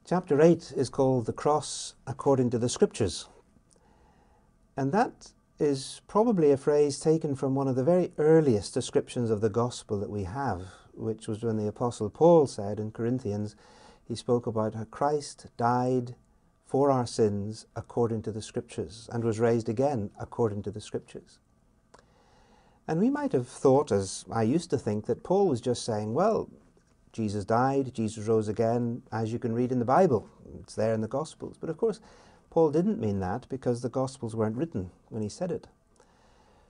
Chapter 8 is called The Cross According to the Scriptures. And that is probably a phrase taken from one of the very earliest descriptions of the gospel that we have, which was when the Apostle Paul said in Corinthians, he spoke about how Christ died for our sins according to the Scriptures and was raised again according to the Scriptures. And we might have thought, as I used to think, that Paul was just saying, well, Jesus died, Jesus rose again, as you can read in the Bible. It's there in the Gospels. But of course, Paul didn't mean that because the Gospels weren't written when he said it.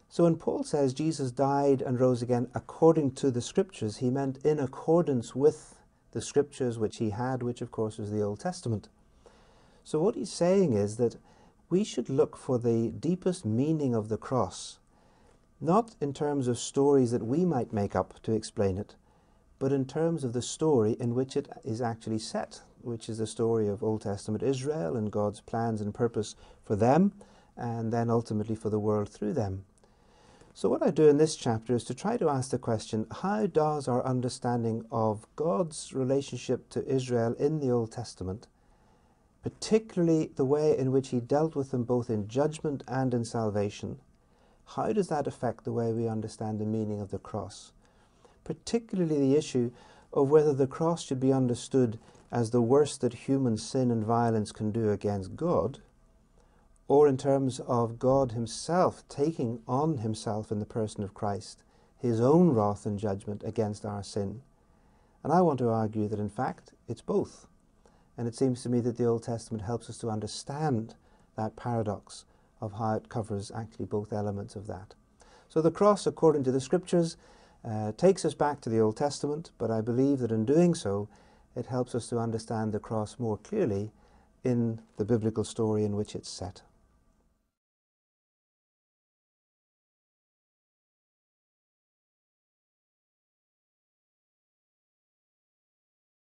So when Paul says Jesus died and rose again according to the Scriptures, he meant in accordance with the Scriptures which he had, which of course was the Old Testament. So what he's saying is that we should look for the deepest meaning of the cross, not in terms of stories that we might make up to explain it, but in terms of the story in which it is actually set, which is the story of Old Testament Israel and God's plans and purpose for them, and then ultimately for the world through them. So what I do in this chapter is to try to ask the question, how does our understanding of God's relationship to Israel in the Old Testament, particularly the way in which he dealt with them both in judgment and in salvation, how does that affect the way we understand the meaning of the cross? Particularly the issue of whether the cross should be understood as the worst that human sin and violence can do against God, or in terms of God himself taking on himself in the person of Christ his own wrath and judgment against our sin. And I want to argue that in fact it's both. And it seems to me that the Old Testament helps us to understand that paradox of how it covers actually both elements of that. So the cross, according to the Scriptures, takes us back to the Old Testament, but I believe that in doing so, it helps us to understand the cross more clearly in the biblical story in which it's set.